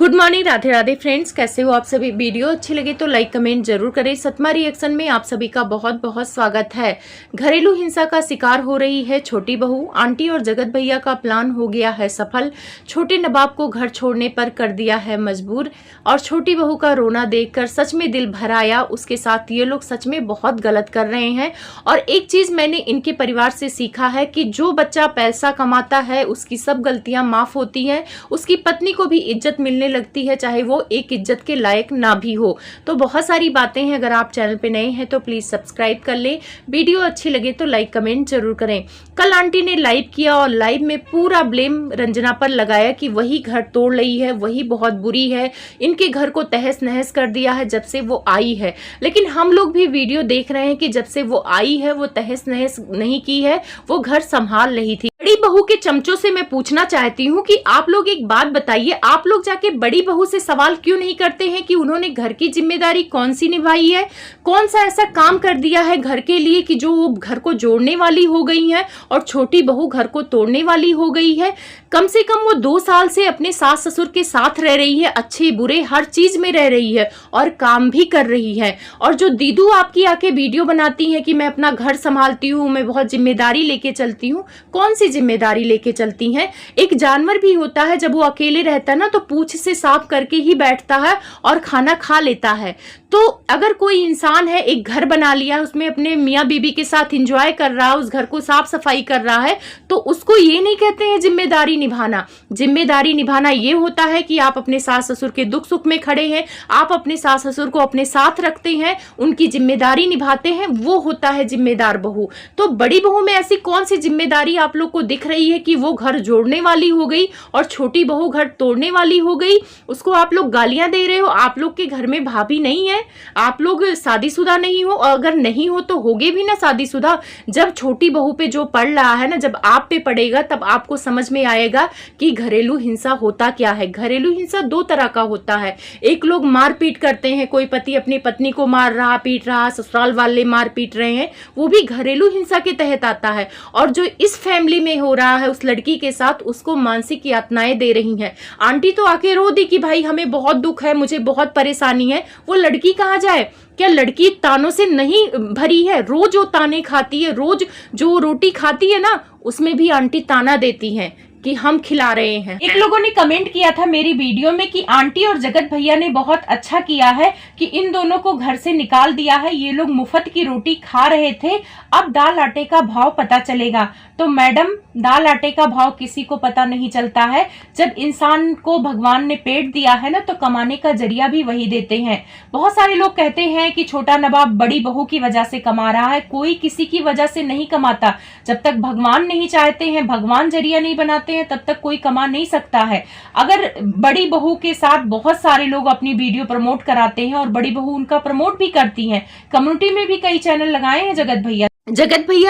Good morning, Radhe Radhe friends. कैसे हो आप सभी? वीडियो अच्छी लगे तो लाइक कमेंट जरूर करें। सतमा रिएक्शन में आप सभी का बहुत बहुत स्वागत है। घरेलू हिंसा का शिकार हो रही है छोटी बहू। आंटी और जगत भैया का प्लान हो गया है सफल। छोटे नवाब को घर छोड़ने पर कर दिया है मजबूर और छोटी बहू का रोना देखकर सच में दिल भर आया। उसके साथ ये लोग सच में बहुत गलत कर रहे हैं। और एक चीज मैंने इनके परिवार से सीखा है कि जो बच्चा पैसा कमाता है उसकी सब गलतियां माफ होती हैं, उसकी पत्नी को भी इज्जत मिलने लगती है, चाहे वो एक इज्जत के लायक ना भी हो। तो बहुत सारी बातें हैं। अगर आप चैनल पे नए हैं तो प्लीज सब्सक्राइब कर लें। वीडियो अच्छी लगे तो लाइक कमेंट जरूर करें। कल आंटी ने लाइव किया और लाइव में पूरा ब्लेम रंजना पर लगाया कि वही घर तोड़ रही है, वही बहुत बुरी है, इनके घर को तहस नहस कर दिया है जब से वो आई है। लेकिन हम लोग भी वीडियो देख रहे हैं कि जब से वो आई है वो तहस नहस नहीं की है, वो घर संभाल रही थी। बड़ी बहू के चमचों से मैं पूछना चाहती हूँ कि आप लोग एक बात बताइए, आप लोग जाके बड़ी बहू से सवाल क्यों नहीं करते हैं कि उन्होंने घर की जिम्मेदारी कौन सी निभाई है, कौन सा ऐसा काम कर दिया है घर के लिए कि जो वो घर को जोड़ने वाली हो गई है और छोटी बहू घर को तोड़ने वाली हो गई है। कम से कम वो 2 साल से अपने सास ससुर के साथ रह रही है, अच्छे बुरे हर चीज में रह रही है और काम भी कर रही है। और जो दीदू आपकी आके वीडियो बनाती है कि मैं अपना घर संभालती हूँ, मैं बहुत जिम्मेदारी लेके चलती हूँ, कौन सी जिम्मेदारी लेके चलती हैं? एक जानवर भी होता है, जब वो अकेले रहता है ना तो पूंछ से साफ करके ही बैठता है और खाना खा लेता है। तो अगर कोई इंसान है, एक घर बना लिया, उसमें अपने मियाँ बीबी के साथ एंजॉय कर रहा है, उस घर को साफ सफाई कर रहा है, तो उसको ये नहीं कहते हैं जिम्मेदारी निभाना। जिम्मेदारी निभाना ये होता है कि आप अपने सास ससुर के दुख सुख में खड़े हैं, आप अपने सास ससुर को अपने साथ रखते हैं, उनकी जिम्मेदारी निभाते हैं, वो होता है जिम्मेदार बहू। तो बड़ी बहू में ऐसी कौन सी जिम्मेदारी आप लोग को दिख रही है कि वो घर जोड़ने वाली हो गई और छोटी बहू घर तोड़ने वाली हो गई? उसको आप लोग गालियां दे रहे हो। आप लोग के घर में भाभी नहीं है, आप लोग शादीशुदा नहीं हो, और अगर नहीं हो तो होगे भी ना शादीशुदा। जब छोटी बहू पे जो पड़ रहा है ना, जब आप पे पड़ेगा तब आपको समझ में आएगा कि घरेलू हिंसा होता क्या है। घरेलू हिंसा 2 तरह का होता है। एक लोग मारपीट करते हैं, कोई पति अपनी पत्नी को मार रहा, पीट रहा, ससुराल वाले मार पीट रहे हैं, वो भी घरेलू हिंसा के तहत आता है। और जो इस फैमिली में हो रहा है उस लड़की के साथ, उसको मानसिक यातनाएं दे रही हैं। आंटी तो आके रो दी कि भाई हमें बहुत दुख है, मुझे बहुत परेशानी है। वो लड़की कहाँ जाए? क्या लड़की तानों से नहीं भरी है? रोज वो ताने खाती है, रोज जो रोटी खाती है ना उसमें भी आंटी ताना देती हैं कि हम खिला रहे हैं। एक लोगों ने कमेंट किया था मेरी वीडियो में कि आंटी और जगत भैया ने बहुत अच्छा किया है कि इन दोनों को घर से निकाल दिया है, ये लोग मुफ्त की रोटी खा रहे थे, अब दाल आटे का भाव पता चलेगा। तो मैडम, दाल आटे का भाव किसी को पता नहीं चलता है। जब इंसान को भगवान ने पेट दिया है ना तो कमाने का जरिया भी वही देते हैं। बहुत सारे लोग कहते हैं कि छोटा नवाब बड़ी बहू की वजह से कमा रहा है। कोई किसी की वजह से नहीं कमाता। जब तक भगवान नहीं चाहते हैं, भगवान जरिया नहीं बनाते हैं, तब तक कोई कमा नहीं सकता है। अगर बड़ी बहू के साथ बहुत सारे लोग अपनी वीडियो प्रमोट कराते हैं और बड़ी बहू उनका प्रमोट भी करती हैं, कम्युनिटी में भी कई चैनल लगाए हैं जगत भैया,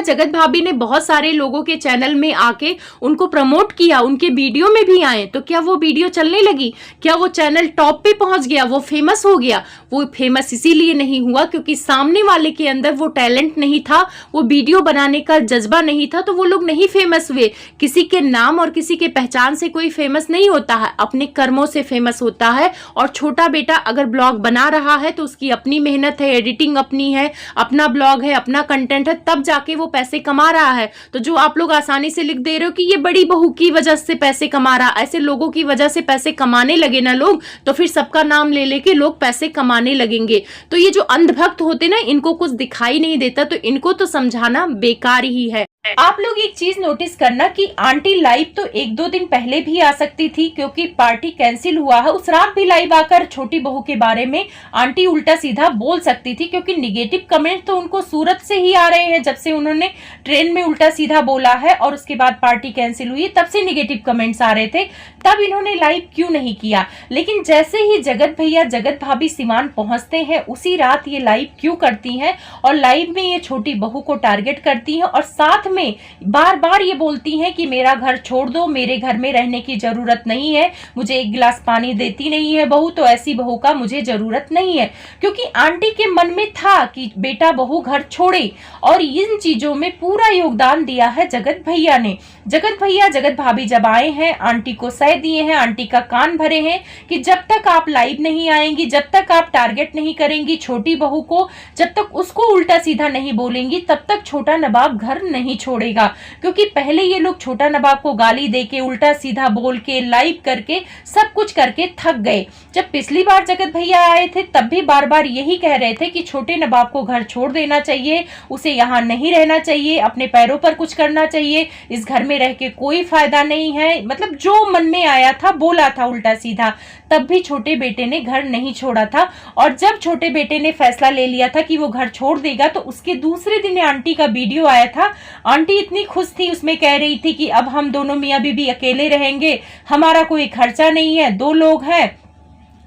जगत भाभी ने बहुत सारे लोगों के चैनल में आके उनको प्रमोट किया, उनके वीडियो में भी आए। तो क्या वो वीडियो चलने लगी? क्या वो चैनल टॉप पे पहुंच गया, वो फेमस हो गया? वो फेमस इसीलिए नहीं हुआ क्योंकि सामने वाले के अंदर वो टैलेंट नहीं था, वो वीडियो बनाने का जज्बा नहीं था, तो वो लोग नहीं फेमस हुए। किसी के नाम और किसी के पहचान से कोई फेमस नहीं होता है, अपने कर्मों से फेमस होता है। और छोटा बेटा अगर ब्लॉग बना रहा है तो उसकी अपनी मेहनत है, एडिटिंग अपनी है, अपना ब्लॉग है, अपना कंटेंट है, तब जाके वो पैसे कमा रहा है। तो जो आप लोग आसानी से लिख दे रहे हो कि ये बड़ी बहू की वजह से पैसे कमा रहा, ऐसे लोगों की वजह से पैसे कमाने लगे ना लोग, तो फिर सबका नाम ले लेके लोग पैसे कमाने लगेंगे। तो ये जो अंधभक्त होते ना, इनको कुछ दिखाई नहीं देता, तो इनको तो समझाना बेकार ही है। आप लोग एक चीज नोटिस करना कि आंटी लाइव तो 1-2 दिन पहले भी आ सकती थी क्योंकि पार्टी कैंसिल हुआ है। उस रात भी लाइव आकर छोटी बहू के बारे में आंटी उल्टा सीधा बोल सकती थी क्योंकि निगेटिव कमेंट तो उनको सूरत से ही आ रहे हैं। जब से उन्होंने ट्रेन में उल्टा सीधा बोला है और उसके बाद पार्टी कैंसिल हुई, तब से निगेटिव कमेंट्स आ रहे थे, तब इन्होंने लाइव क्यों नहीं किया। लेकिन जैसे ही जगत भैया जगत भाभी सिवान पहुंचते हैं, उसी रात ये लाइव क्यों करती हैं और लाइव में ये छोटी बहू को टारगेट करती हैं और साथ में बार बार ये बोलती हैं कि मेरा घर छोड़ दो, मेरे घर में रहने की जरूरत नहीं है, मुझे एक गिलास पानी देती नहीं है बहू, तो ऐसी बहू का मुझे जरूरत नहीं है। क्योंकि आंटी के मन में था कि बेटा बहू घर छोड़े, और इन चीजों में पूरा योगदान दिया है जगत भैया ने। जगत भैया जगत भाभी जब आए हैं, आंटी को सह दिए हैं, आंटी का कान भरे हैं कि जब तक आप लाइव नहीं आएंगी, जब तक आप टारगेट नहीं करेंगी छोटी बहू को, जब तक उसको उल्टा सीधा नहीं बोलेंगी, तब तक छोटा नवाब घर नहीं छोड़ेगा। क्योंकि पहले ये लोग छोटा नवाब को गाली देके, उल्टा सीधा बोल के, लाइव करके, सब कुछ करके थक गए। जब पिछली बार जगत भैया आए थे तब भी बार बार यही कह रहे थे कि छोटे नवाब को घर छोड़ देना चाहिए, उसे यहाँ नहीं रहना चाहिए, अपने पैरों पर कुछ करना चाहिए, इस घर में रह के कोई फायदा नहीं है। मतलब जो मन में आया था बोला था उल्टा सीधा। तब भी छोटे बेटे ने घर नहीं छोड़ा था, और जब छोटे बेटे ने फैसला ले लिया था कि वो घर छोड़ देगा, तो उसके दूसरे दिन आंटी का वीडियो आया था। आंटी इतनी खुश थी, उसमें कह रही थी कि अब हम दोनों मियाँ बीबी अकेले रहेंगे, हमारा कोई खर्चा नहीं है, 2 लोग हैं,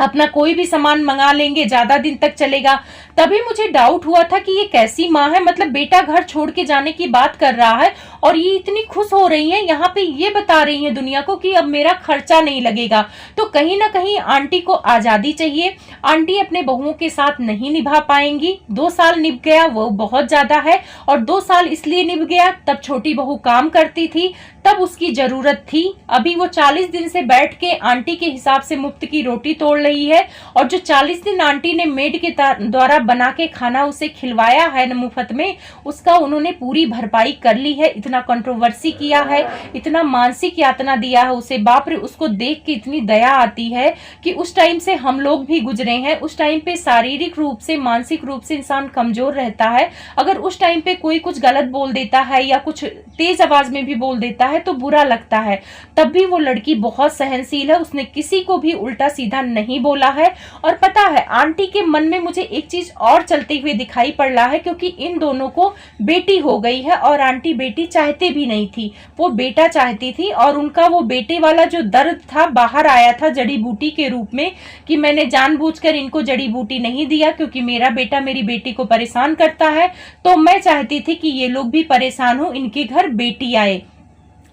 अपना कोई भी सामान मंगा लेंगे, ज्यादा दिन तक चलेगा। तभी मुझे डाउट हुआ था कि ये कैसी माँ है, मतलब बेटा घर छोड़ के जाने की बात कर रहा है और ये इतनी खुश हो रही है, यहाँ पे ये बता रही है दुनिया को कि अब मेरा खर्चा नहीं लगेगा। तो कहीं ना कहीं आंटी को आजादी चाहिए। आंटी अपने बहुओं के साथ नहीं निभा पाएंगी। 2 साल निभ गया वो बहुत ज्यादा है, और 2 साल इसलिए निभ गया तब छोटी बहू काम करती थी, तब उसकी जरूरत थी। अभी वो 40 दिन से बैठ के आंटी के हिसाब से मुफ्त की रोटी तोड़ रही है, और जो 40 दिन आंटी ने मेड के द्वारा बना के खाना उसे खिलवाया है न मुफ्त में, उसका उन्होंने पूरी भरपाई कर ली है। इतना कंट्रोवर्सी किया है, इतना मानसिक यातना दिया है उसे, बाप रे, उसको देख के इतनी दया आती है कि उस टाइम से हम लोग भी गुजरे हैं। उस टाइम पे शारीरिक रूप से, मानसिक रूप से इंसान कमजोर रहता है। अगर उस टाइम पे कोई कुछ गलत बोल देता है या कुछ तेज आवाज में भी बोल देता है तो बुरा लगता है। तब भी वो लड़की बहुत सहनशील है, उसने किसी को भी उल्टा सीधा नहीं बोला है। और पता है आंटी के मन में मुझे एक चीज और चलते हुए दिखाई पड़ रहा है, क्योंकि इन दोनों को बेटी हो गई है और आंटी बेटी चाहते भी नहीं थी, वो बेटा चाहती थी। और उनका वो बेटे वाला जो दर्द था बाहर आया था जड़ी बूटी के रूप में, कि मैंने जानबूझकर इनको जड़ी बूटी नहीं दिया क्योंकि मेरा बेटा मेरी बेटी को परेशान करता है, तो मैं चाहती थी कि ये लोग भी परेशान हो, इनके घर बेटी आए।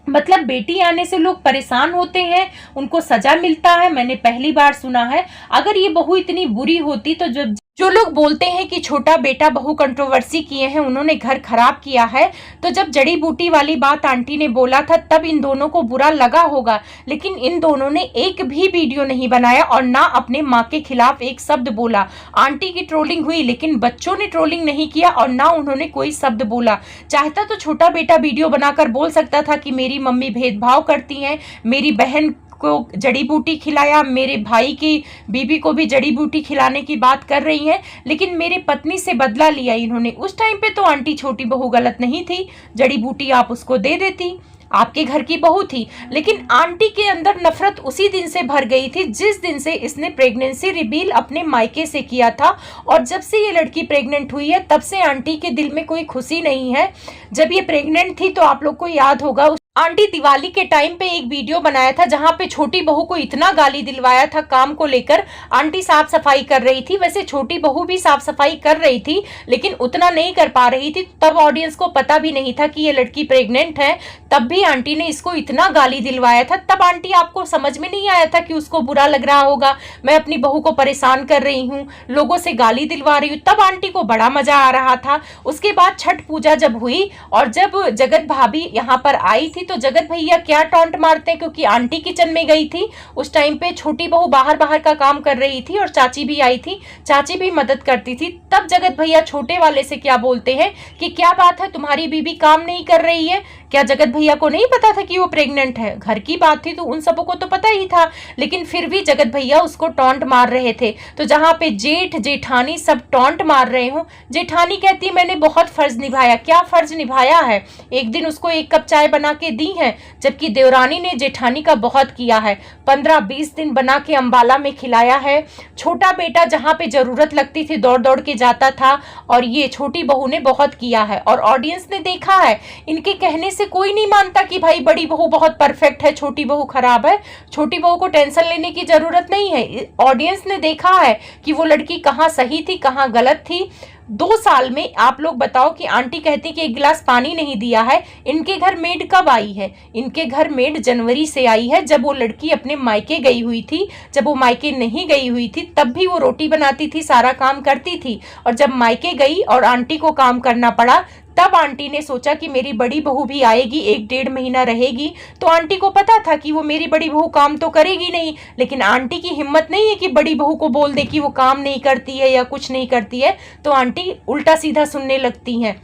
मतलब बेटी आने से लोग परेशान होते हैं, उनको सजा मिलता है, मैंने पहली बार सुना है। अगर ये बहू इतनी बुरी होती तो जो लोग बोलते हैं कि छोटा बेटा बहू कंट्रोवर्सी किए हैं, उन्होंने घर खराब किया है, तो जब जड़ी बूटी वाली बात आंटी ने बोला था तब इन दोनों को बुरा लगा होगा। लेकिन इन दोनों ने एक भी वीडियो नहीं बनाया और ना अपने माँ के खिलाफ एक शब्द बोला। आंटी की ट्रोलिंग हुई लेकिन बच्चों ने ट्रोलिंग नहीं किया और ना उन्होंने कोई शब्द बोला। चाहता तो छोटा बेटा वीडियो बनाकर बोल सकता था कि मेरी मम्मी भेदभाव करती हैं, मेरी बहन को जड़ी बूटी खिलाया, मेरे भाई की बीबी को भी जड़ी बूटी खिलाने की बात कर रही हैं, लेकिन मेरे पत्नी से बदला लिया इन्होंने। उस टाइम पे तो आंटी छोटी बहू गलत नहीं थी, जड़ी बूटी आप उसको दे देती, आपके घर की बहू थी। लेकिन आंटी के अंदर नफरत उसी दिन से भर गई थी जिस दिन से इसने प्रेगनेंसी रिवील अपने मायके से किया था। और जब से ये लड़की प्रेग्नेंट हुई है तब से आंटी के दिल में कोई खुशी नहीं है। जब ये प्रेग्नेंट थी तो आप लोग को याद होगा, आंटी दिवाली के टाइम पे एक वीडियो बनाया था जहां पे छोटी बहू को इतना गाली दिलवाया था काम को लेकर। आंटी साफ सफाई कर रही थी, वैसे छोटी बहू भी साफ सफाई कर रही थी लेकिन उतना नहीं कर पा रही थी। तब ऑडियंस को पता भी नहीं था कि ये लड़की प्रेग्नेंट है, तब भी आंटी ने इसको इतना गाली दिलवाया था। तब आंटी आपको समझ में नहीं आया था कि उसको बुरा लग रहा होगा, मैं अपनी बहू को परेशान कर रही हूँ, लोगों से गाली दिलवा रही हूँ। तब आंटी को बड़ा मजा आ रहा था। उसके बाद छठ पूजा जब हुई और जब जगत भाभी यहाँ पर आई थी तो जगत भैया क्या टॉन्ट मारते हैं, क्योंकि आंटी किचन में गई थी उस टाइम पे, छोटी बहू बाहर बाहर का काम कर रही थी और चाची भी आई थी, चाची भी मदद करती थी। तब जगत भैया छोटे वाले से क्या बोलते हैं कि क्या बात है तुम्हारी बीबी काम नहीं कर रही है। क्या जगत भैया को नहीं पता था कि वो प्रेग्नेंट है? घर की बात थी तो उन सबों को तो पता ही था, लेकिन फिर भी जगत भैया उसको टॉन्ट मार रहे थे। तो जहां पे जेठ जेठानी सब टॉन्ट मार रहे हो, जेठानी कहती है मैंने बहुत फर्ज निभाया। क्या फर्ज निभाया है? एक दिन उसको 1 कप चाय बना के दी है, जबकि देवरानी ने जेठानी का बहुत किया है, 15-20 दिन बना के अंबाला में खिलाया है। छोटा बेटा जहां पे जरूरत लगती थी दौड़ दौड़ के जाता था, और ये छोटी बहू ने बहुत किया है। और ऑडियंस ने देखा है, इनके कहने से से कोई नहीं मानता कि भाई बड़ी बहू बहुत परफेक्ट है, छोटी बहू खराब है। छोटी बहू को टेंशन लेने की जरूरत नहीं है। ऑडियंस ने देखा है कि वो लड़की कहाँ सही थी, कहाँ गलत थी। 2 साल में आप लोग बताओ कि आंटी कहती कि 1 गिलास पानी नहीं दिया है। इनके घर मेड कब आई है? इनके घर मेड जनवरी से आई है, जब वो लड़की अपने मायके गई हुई थी। जब वो मायके नहीं गई हुई थी तब भी वो रोटी बनाती थी, सारा काम करती थी। और जब मायके गई और आंटी को काम करना पड़ा, तब आंटी ने सोचा कि मेरी बड़ी बहू भी आएगी, 1-1.5 महीना रहेगी। तो आंटी को पता था कि वो मेरी बड़ी बहू काम तो करेगी नहीं, लेकिन आंटी की हिम्मत नहीं है कि बड़ी बहू को बोल दे कि वो काम नहीं करती है या कुछ नहीं करती है। तो आंटी उल्टा सीधा सुनने लगती हैं।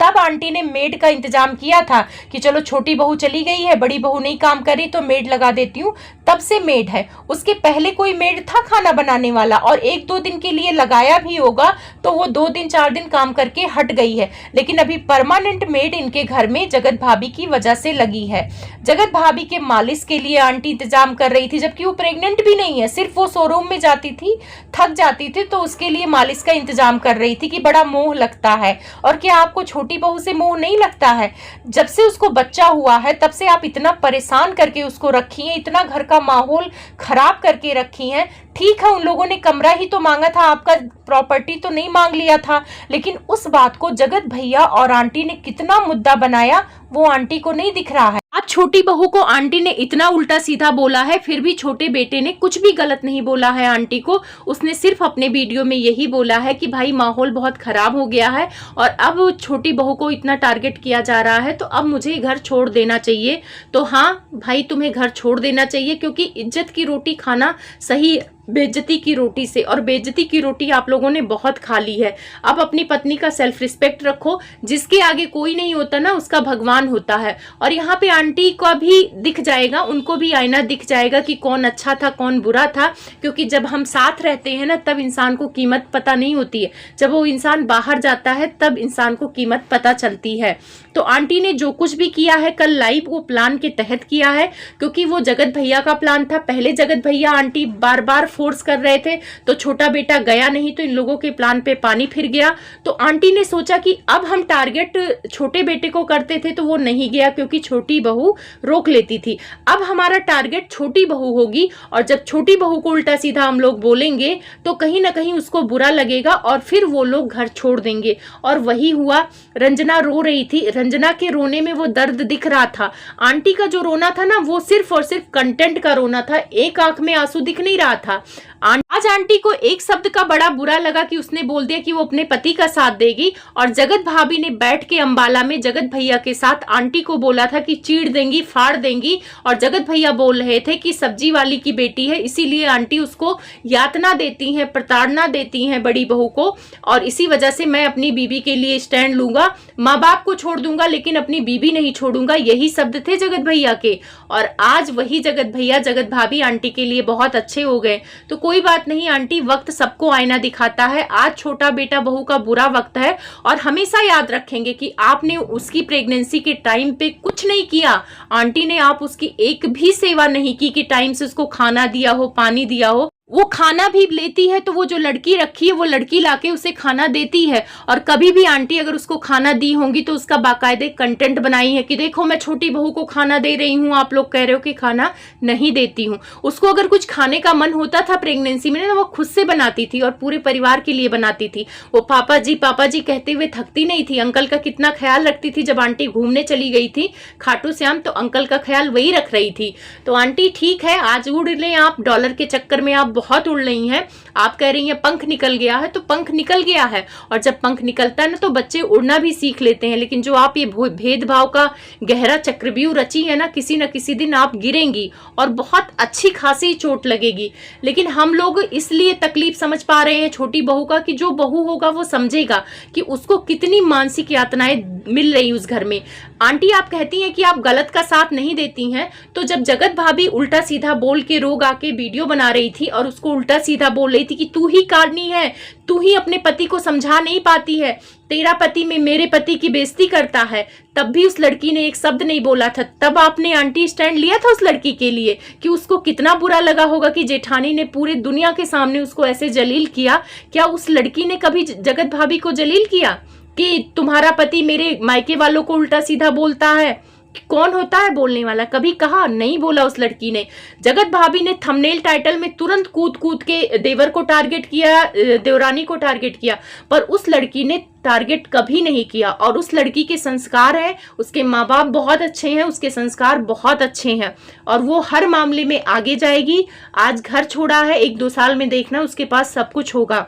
तब आंटी ने मेड का इंतजाम किया था कि चलो छोटी बहू चली गई है, बड़ी बहू नहीं काम करी तो मेड लगा देती हूँ। तब से मेड है। उसके पहले कोई मेड था खाना बनाने वाला, और 1-2 दिन के लिए लगाया भी होगा तो वो 2 दिन 4 दिन काम करके हट गई है। लेकिन अभी परमानेंट मेड इनके घर में जगत भाभी की वजह से लगी है। जगत भाभी के मालिश के लिए आंटी इंतजाम कर रही थी, जबकि वो प्रेग्नेंट भी नहीं है, सिर्फ वो शोरूम में जाती थी, थक जाती थी, तो उसके लिए मालिश का इंतजाम कर रही थी कि बड़ा मोह लगता है। और क्या आपको छोटी बहू से मोह नहीं लगता है? जब से उसको बच्चा हुआ है तब से आप इतना परेशान करके उसको रखी हैं, इतना घर का माहौल खराब करके रखी हैं। ठीक है, उन लोगों ने कमरा ही तो मांगा था, आपका प्रॉपर्टी तो नहीं मांग लिया था। लेकिन उस बात को जगत भैया और आंटी ने कितना मुद्दा बनाया वो आंटी को नहीं दिख रहा है। अब छोटी बहू को आंटी ने इतना उल्टा सीधा बोला है, फिर भी छोटे बेटे ने कुछ भी गलत नहीं बोला है आंटी को। उसने सिर्फ अपने वीडियो में यही बोला है कि भाई माहौल बहुत खराब हो गया है और अब छोटी बहू को इतना टारगेट किया जा रहा है, तो अब मुझे घर छोड़ देना चाहिए। तो हाँ भाई, तुम्हें घर छोड़ देना चाहिए, क्योंकि इज्जत की रोटी खाना सही बेइज्जती की रोटी से, और बेइज्जती की रोटी आप लोगों ने बहुत खा ली है। अब अपनी पत्नी का सेल्फ रिस्पेक्ट रखो। जिसके आगे कोई नहीं होता ना, उसका भगवान होता है। और यहाँ पे आंटी को भी दिख जाएगा, उनको भी आईना दिख जाएगा कि कौन अच्छा था कौन बुरा था। क्योंकि जब हम साथ रहते हैं ना, तब इंसान को कीमत पता नहीं होती है, जब वो इंसान बाहर जाता है तब इंसान को कीमत पता चलती है। तो आंटी ने जो कुछ भी किया है कल लाइव, वो प्लान के तहत किया है, क्योंकि वो जगत भैया का प्लान था। पहले जगत भैया आंटी बार बार फोर्स कर रहे थे, तो छोटा बेटा गया नहीं, तो इन लोगों के प्लान पे पानी फिर गया। तो आंटी ने सोचा कि अब हम टारगेट छोटे बेटे को करते थे तो वो नहीं गया, क्योंकि छोटी बहू रोक लेती थी। अब हमारा टारगेट छोटी बहू होगी, और जब छोटी बहू को उल्टा सीधा हम लोग बोलेंगे तो कहीं ना कहीं उसको बुरा लगेगा और फिर वो लोग घर छोड़ देंगे। और वही हुआ। रंजना रो रही थी, रंजना के रोने में वो दर्द दिख रहा था। आंटी का जो रोना था ना, वो सिर्फ और सिर्फ कंटेंट का रोना था, एक आंख में आंसू दिख नहीं रहा था। आज आंटी को एक शब्द का बड़ा बुरा लगा कि उसने बोल दिया कि वो अपने पति का साथ देगी, और जगत भाभी ने बैठ के अंबाला में जगत भैया के साथ आंटी को बोला था कि चीड़ देंगी, फाड़ देंगी। और जगत भैया बोल रहे थे कि सब्जी वाली की बेटी है, इसीलिए आंटी उसको यातना देती हैं, प्रताड़ना देती हैं बड़ी बहू को, और इसी वजह से मैं अपनी बीबी के लिए स्टैंड लूंगा, माँ बाप को छोड़ दूंगा लेकिन अपनी बीबी नहीं छोड़ूंगा। यही शब्द थे जगत भैया के। और आज वही जगत भैया जगत भाभी आंटी के लिए बहुत अच्छे हो गए। तो कोई बात नहीं आंटी, वक्त सबको आईना दिखाता है। आज छोटा बेटा बहू का बुरा वक्त है, और हमेशा याद रखेंगे कि आपने उसकी प्रेगनेंसी के टाइम पे कुछ नहीं किया। आंटी ने आप उसकी एक भी सेवा नहीं की कि टाइम से उसको खाना दिया हो, पानी दिया हो। वो खाना भी लेती है तो वो जो लड़की रखी है वो लड़की लाके उसे खाना देती है। और कभी भी आंटी अगर उसको खाना दी होंगी तो उसका बाकायदे कंटेंट बनाई है कि देखो मैं छोटी बहू को खाना दे रही हूँ, आप लोग कह रहे हो कि खाना नहीं देती हूँ। उसको अगर कुछ खाने का मन होता था प्रेगनेंसी में ना, वो खुद से बनाती थी और पूरे परिवार के लिए बनाती थी। वो पापा जी कहते हुए थकती नहीं थी। अंकल का कितना ख्याल रखती थी। जब आंटी घूमने चली गई थी खाटू श्याम, तो अंकल का ख्याल वही रख रही थी। तो आंटी ठीक है, आज उड़ लें आप, डॉलर के चक्कर में आप बहुत उड़ रही हैं। आप कह रही हैं पंख निकल गया है, तो पंख निकल गया है, और जब पंख निकलता है ना तो बच्चे उड़ना भी सीख लेते हैं। लेकिन जो आप ये भेदभाव का गहरा चक्रव्यूह रची है ना, किसी न किसी दिन आप गिरेंगी और बहुत अच्छी खासी चोट लगेगी। लेकिन हम लोग इसलिए तकलीफ समझ पा रहे हैं छोटी बहू का कि जो बहू होगा वो समझेगा कि उसको कितनी मानसिक यातनाएं मिल रही उस घर में। आंटी आप कहती हैं कि आप गलत का साथ नहीं देती हैं, तो जब जगत भाभी उल्टा सीधा बोल के रोग आके वीडियो बना रही थी और उसको उल्टा सीधा बोल रही थी कि तू ही कारणी है, तू ही अपने पति को समझा नहीं पाती है, तेरा पति में मेरे पति की बेइज्जती करता है, तब भी उस लड़की ने एक शब्द नहीं बोला था। तब आपने आंटी स्टैंड लिया था उस लड़की के लिए कि उसको कितना बुरा लगा होगा कि जेठानी ने पूरे दुनिया के सामने उसको ऐसे जलील किया। क्या उस लड़की ने कभी जगत भाभी को जलील किया? कि तुम्हारा पति मेरे मायके वालों को उल्टा सीधा बोलता है। कौन होता है बोलने वाला? कभी कहा नहीं, बोला उस लड़की ने। जगत भाभी ने थंबनेल टाइटल में तुरंत कूद कूद के देवर को टारगेट किया, देवरानी को टारगेट किया, पर उस लड़की ने टारगेट कभी नहीं किया। और उस लड़की के संस्कार हैं, उसके माँ बाप बहुत अच्छे हैं, उसके संस्कार बहुत अच्छे हैं और वो हर मामले में आगे जाएगी। आज घर छोड़ा है, 1-2 साल में देखना उसके पास सब कुछ होगा।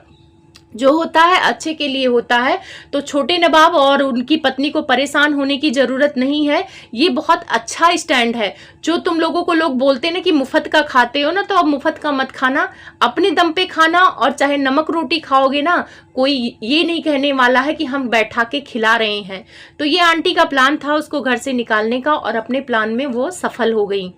जो होता है अच्छे के लिए होता है। तो छोटे नवाब और उनकी पत्नी को परेशान होने की जरूरत नहीं है। ये बहुत अच्छा स्टैंड है। जो तुम लोगों को लोग बोलते ना कि मुफ्त का खाते हो ना, तो अब मुफ्त का मत खाना, अपने दम पे खाना। और चाहे नमक रोटी खाओगे ना, कोई ये नहीं कहने वाला है कि हम बैठा के खिला रहे हैं। तो ये आंटी का प्लान था उसको घर से निकालने का और अपने प्लान में वो सफल हो गई।